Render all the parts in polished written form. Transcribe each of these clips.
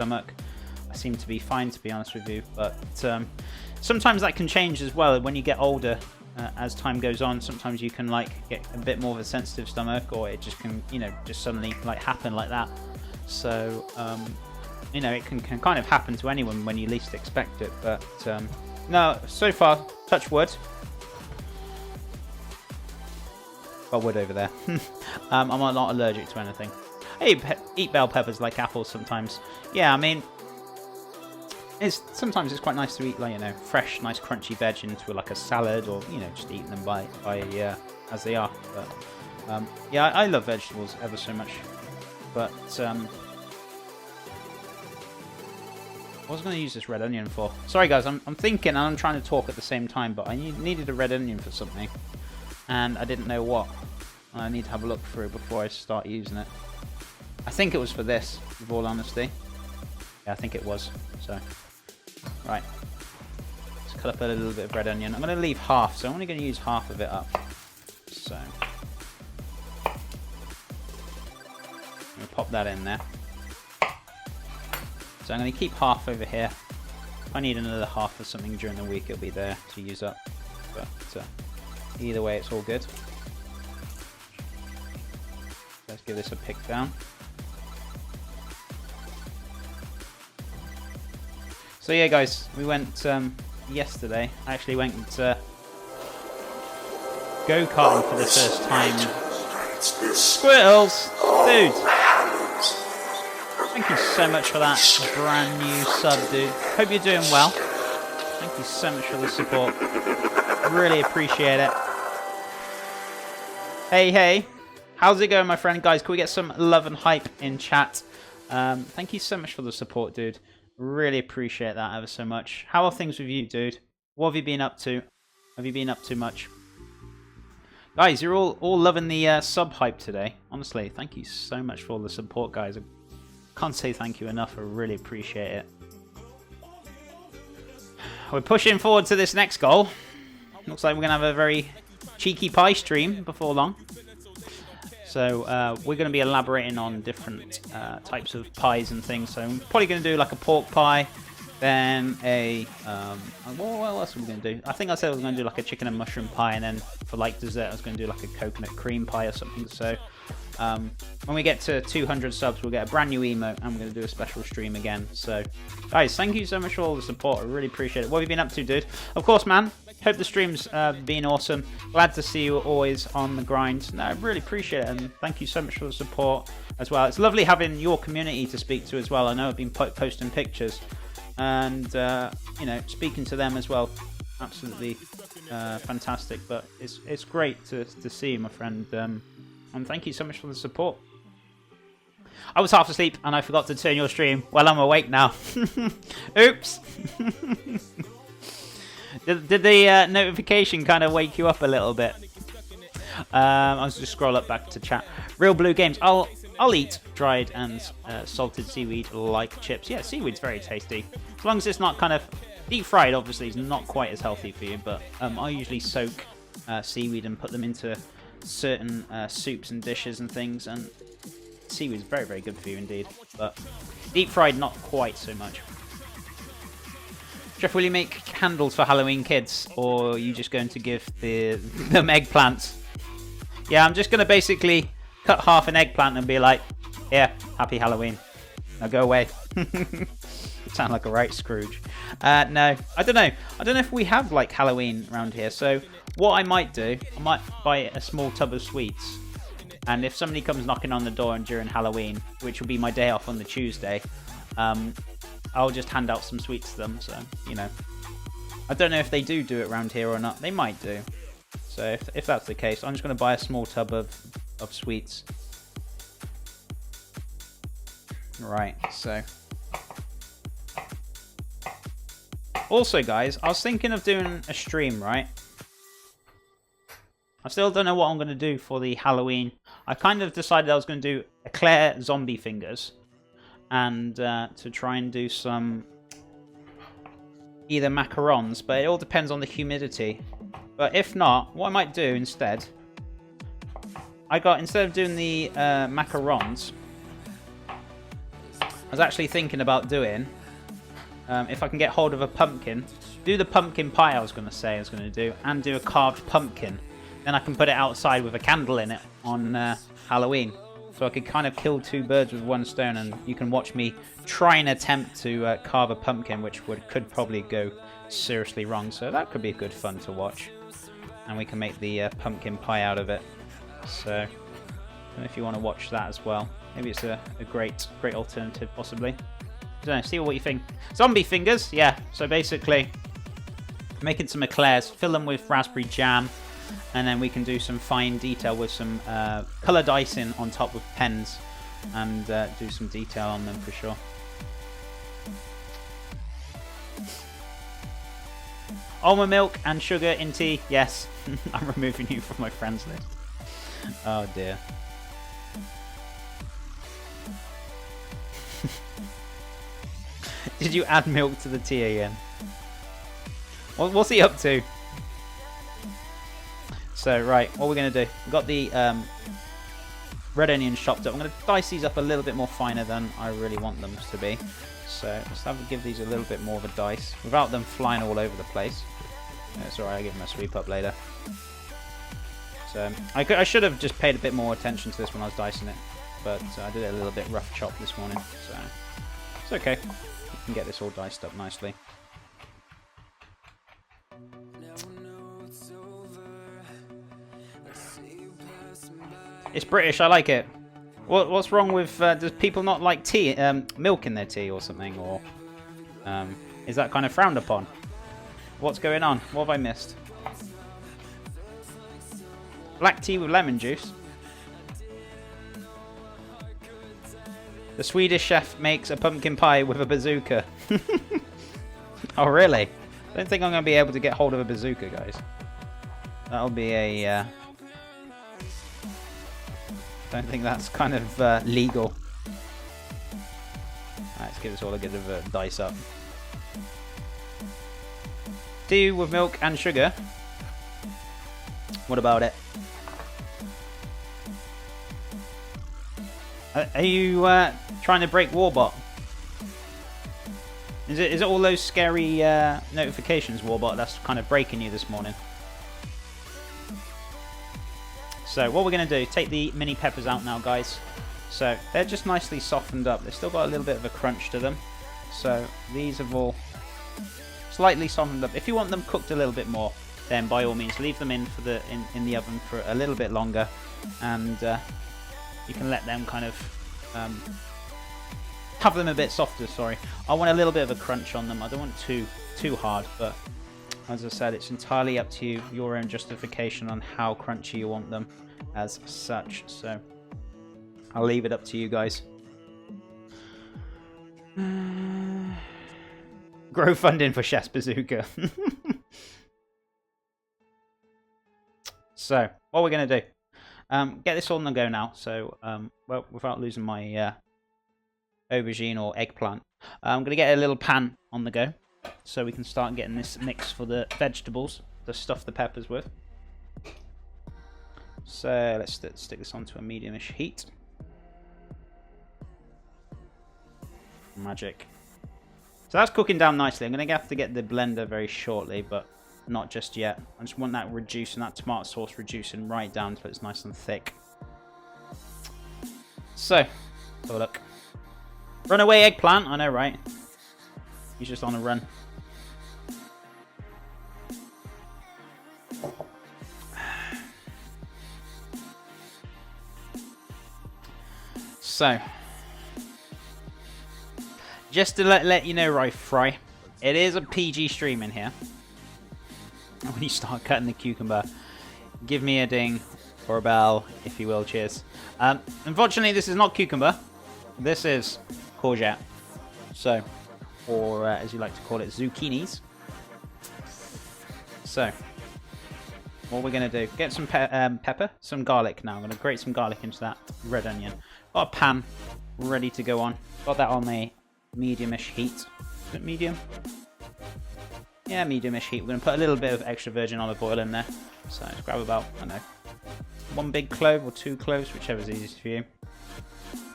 stomach. I seem to be fine, to be honest with you, but sometimes that can change as well when you get older. As time goes on, sometimes you can like get a bit more of a sensitive stomach, or it just can, you know, just suddenly like happen like that. So you know, it can kind of happen to anyone when you least expect it. But no, so far, touch wood. Got wood over there. I'm not allergic to anything. I eat bell peppers like apples sometimes. Yeah, I mean, sometimes it's quite nice to eat, like, you know, fresh, nice crunchy veg into like a salad, or, you know, just eating them by as they are. But yeah, I love vegetables ever so much. But what was I going to use this red onion for? Sorry guys, I'm thinking and I'm trying to talk at the same time, but I needed a red onion for something, and I didn't know what. I need to have a look through before I start using it. I think it was for this, with all honesty. Yeah, I think it was. So, right. Let's cut up a little bit of red onion. I'm going to leave half, so I'm only going to use half of it up. So, I'm going to pop that in there. So I'm going to keep half over here. If I need another half for something during the week, it'll be there to use up. But either way, it's all good. Let's give this a pick down. So yeah, guys, we went yesterday. I actually went go-karting for the first time. Squirtles! Dude! Thank you so much for that brand new sub, dude. Hope you're doing well. Thank you so much for the support. Really appreciate it. Hey. How's it going, my friend? Guys, can we get some love and hype in chat? Thank you so much for the support, dude. Really appreciate that ever so much. How are things with you, dude? What have you been up to? Have you been up to much? Guys, you're all loving the sub hype today. Honestly, thank you so much for all the support, guys. I can't say thank you enough. I really appreciate it. We're pushing forward to this next goal. Looks like we're going to have a very cheeky pie stream before long. So we're going to be elaborating on different types of pies and things. So I'm probably going to do like a pork pie, then a what else are we going to do? I think I said I was going to do like a chicken and mushroom pie, and then for like dessert I was going to do like a coconut cream pie or something. So when we get to 200 subs, we'll get a brand new emote, and we're going to do a special stream again. So guys, thank you so much for all the support. I really appreciate it. What have you been up to, dude? Of course, man. Hope the stream's been awesome. Glad to see you always on the grind. No, I really appreciate it, and thank you so much for the support as well. It's lovely having your community to speak to as well. I know I've been posting pictures and you know, speaking to them as well. Absolutely fantastic. But it's great to see you, my friend. And thank you so much for the support. I was half asleep and I forgot to turn your stream. Well, I'm awake now. Oops. Did the notification kind of wake you up a little bit? I'll just scroll up back to chat. Real Blue Games. I'll eat dried and salted seaweed like chips. Yeah, seaweed's very tasty. As long as it's not kind of deep fried, obviously, it's not quite as healthy for you. But I usually soak seaweed and put them into certain soups and dishes and things. And seaweed's very, very good for you indeed. But deep fried, not quite so much. Jeff, will you make candles for Halloween kids, or are you just going to give them eggplants? Yeah, I'm just going to basically cut half an eggplant and be like, yeah, happy Halloween. Now go away. Sound like a right Scrooge. No, I don't know. I don't know if we have like Halloween around here. So what I might do, I might buy a small tub of sweets. And if somebody comes knocking on the door during Halloween, which will be my day off on the Tuesday, I'll just hand out some sweets to them. So, you know, I don't know if they do it around here or not. They might do. So if that's the case, I'm just going to buy a small tub of sweets. Right, so. Also, guys, I was thinking of doing a stream, right? I still don't know what I'm going to do for the Halloween. I kind of decided I was going to do eclair zombie fingers. And to try and do some either macarons, but it all depends on the humidity. But if not, what I might do instead, instead of doing the macarons, I was actually thinking about doing, if I can get hold of a pumpkin, do the pumpkin pie I was going to do, and do a carved pumpkin. Then I can put it outside with a candle in it on Halloween. So I could kind of kill two birds with one stone, and you can watch me try and attempt to carve a pumpkin, which could probably go seriously wrong. So that could be good fun to watch. And we can make the pumpkin pie out of it. So I don't know if you want to watch that as well. Maybe it's a great alternative, possibly. I don't know, see what you think. Zombie fingers, yeah. So basically, making some eclairs, fill them with raspberry jam, and then we can do some fine detail with some colour dicing on top with pens, and do some detail on them for sure. Almond milk and sugar in tea, yes. I'm removing you from my friends list. Oh dear. Did you add milk to the tea again? What's he up to? So, right, what we're going to do. We've got the red onions chopped up. I'm going to dice these up a little bit more finer than I really want them to be. So, let's give these a little bit more of a dice without them flying all over the place. It's alright, I'll give them a sweep up later. So, I should have just paid a bit more attention to this when I was dicing it. But I did it a little bit rough chop this morning. So, it's okay. We can get this all diced up nicely. It's British, I like it. What's wrong with... does people not like tea, milk in their tea or something? Or is that kind of frowned upon? What's going on? What have I missed? Black tea with lemon juice. The Swedish chef makes a pumpkin pie with a bazooka. Oh, really? I don't think I'm going to be able to get hold of a bazooka, guys. That'll be a... don't think that's kind of legal. Right, let's give this all a bit of a dice up. Tea with milk and sugar. What about it? Are you trying to break Warbot? Is it all those scary notifications, Warbot, that's kind of breaking you this morning? So what we're going to do, take the mini peppers out now, guys. So they're just nicely softened up. They've still got a little bit of a crunch to them. So these have all slightly softened up. If you want them cooked a little bit more, then by all means leave them in the oven for a little bit longer, and you can let them kind of have them a bit softer. Sorry, I want a little bit of a crunch on them. I don't want too hard, but as I said, it's entirely up to you, your own justification on how crunchy you want them as such. So I'll leave it up to you guys. Grow funding for Chef's Bazooka. So what we're going to do, get this all on the go now. So well, without losing my aubergine or eggplant, I'm going to get a little pan on the go, so we can start getting this mix for the vegetables to stuff the peppers with. So let's stick this onto a medium-ish heat. Magic. So that's cooking down nicely. I'm going to have to get the blender very shortly, but not just yet. I just want that reducing, that tomato sauce reducing right down so it's nice and thick. So, let's have a look. Runaway eggplant, I know, right? He's just on a run. So, just to let you know, right, Fry, it is a PG stream in here. When you start cutting the cucumber, give me a ding or a bell, if you will. Cheers. Unfortunately, this is not cucumber. This is courgette. So, or as you like to call it, zucchinis. So, what we're going to do, get some pepper, some garlic now. I'm going to grate some garlic into that red onion. Got a pan ready to go on. Got that on a medium-ish heat. Is it medium? Yeah, medium-ish heat. We're going to put a little bit of extra virgin olive oil in there. So let's grab about, I don't know, one big clove or two cloves, whichever's easiest for you.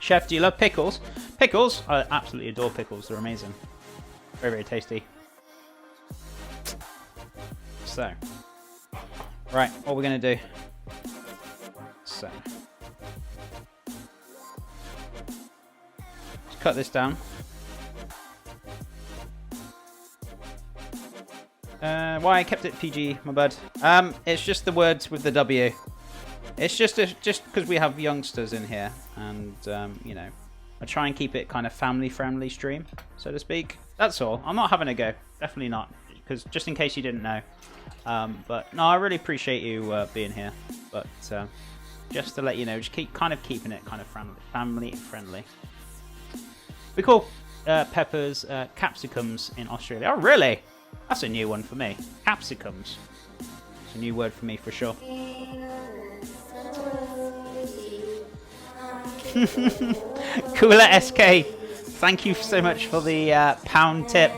Chef, do you love pickles? Pickles? I absolutely adore pickles. They're amazing. Very, very tasty. So, right, what we're going to do. So, let's cut this down. Why I kept it PG, my bud. It's just the words with the W. It's just because we have youngsters in here, and you know, I try and keep it kind of family-friendly stream, so to speak. That's all. I'm not having a go. Definitely not. Because just in case you didn't know. But no, I really appreciate you being here. But just to let you know, just keep keeping it kind of family-friendly. We call peppers capsicums in Australia. Oh, really? That's a new one for me. Capsicums. It's a new word for me for sure. Cooler SK, thank you so much for the pound tip.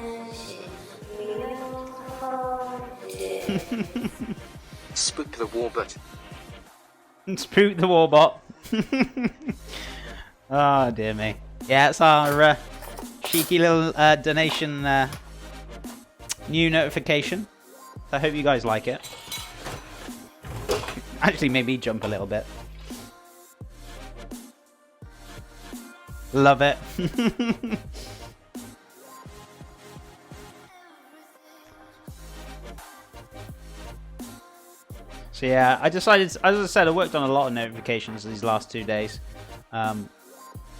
Spook the warbot. Spook the warbot. Oh dear me. Yeah, it's our cheeky little donation new notification. I hope you guys like it. Actually made me jump a little bit. Love it. So yeah, I decided, as I said, I worked on a lot of notifications these last 2 days.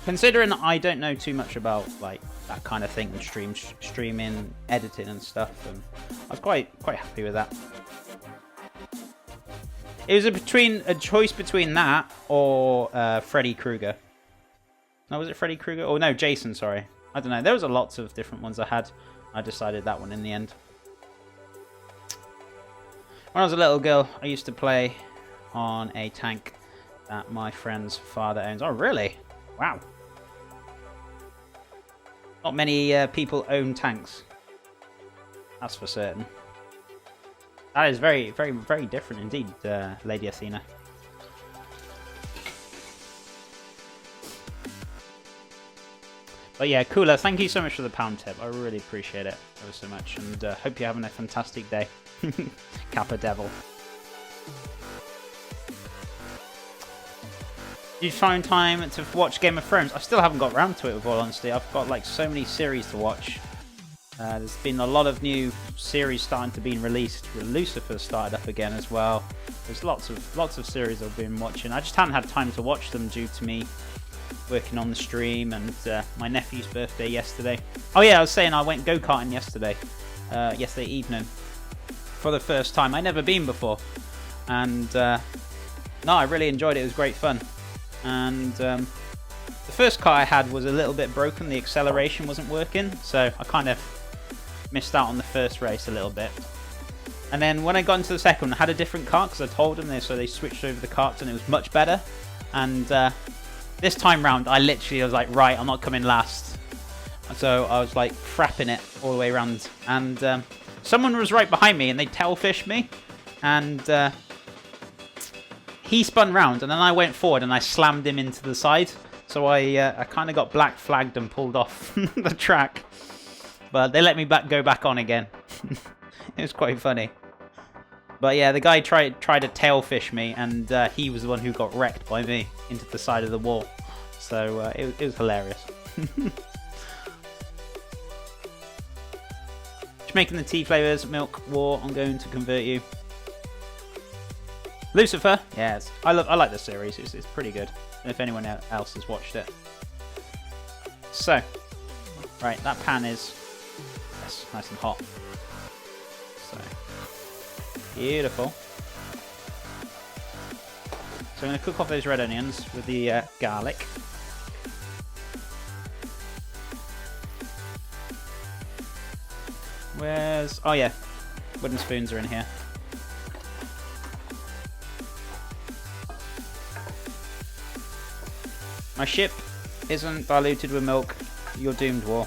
Considering I don't know too much about like that kind of thing and streaming, editing and stuff, and I was quite happy with that. It was a choice between that or Freddy Krueger. No, was it Freddy Krueger? Oh no, Jason, sorry. I don't know. There was a lots of different ones I had. I decided that one in the end. When I was a little girl, I used to play on a tank that my friend's father owns. Oh, really? Wow. Not many people own tanks. That's for certain. That is very, very, very different indeed, Lady Athena. But yeah, Cooler, thank you so much for the pound tip. I really appreciate it ever so much. And hope you're having a fantastic day. Kappa Devil. Did you find time to watch Game of Thrones? I still haven't got around to it, with all honesty. I've got like so many series to watch. There's been a lot of new series starting to be released. Lucifer started up again as well. There's lots of series I've been watching. I just haven't had time to watch them due to me working on the stream and my nephew's birthday yesterday. Oh yeah, I was saying I went go-karting yesterday evening for the first time. I'd never been before, and no, I really enjoyed it. It was great fun. And the first car I had was a little bit broken. The acceleration wasn't working, so I kind of missed out on the first race a little bit. And then when I got into the second one, I had a different kart because I told them this, so they switched over the karts and it was much better. And this time round, I was like, right, I'm not coming last. So I was like frapping it all the way around. And someone was right behind me and they tailfished me. And he spun round and then I went forward and I slammed him into the side. So I kind of got black flagged and pulled off the track. But they let me go back on again. It was quite funny. But yeah, the guy tried to tailfish me, and he was the one who got wrecked by me into the side of the wall. So it was hilarious. Just making the tea flavours, milk, war. I'm going to convert you. Lucifer, yes, I like the series. It's pretty good. And if anyone else has watched it. So, right, that pan is nice and hot. So. Beautiful. So I'm going to cook off those red onions with the garlic. Oh yeah, wooden spoons are in here. My ship isn't diluted with milk. You're doomed, war.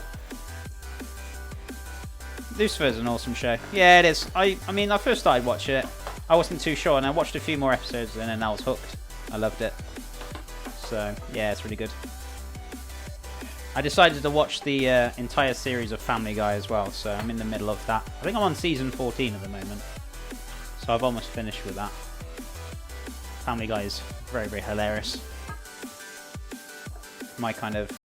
Lucifer's an awesome show. Yeah, it is. I mean, I first started watching it. I wasn't too sure, and I watched a few more episodes and then I was hooked. I loved it. So, yeah, it's really good. I decided to watch the entire series of Family Guy as well, so I'm in the middle of that. I think I'm on season 14 at the moment, so I've almost finished with that. Family Guy is very, very hilarious. My kind of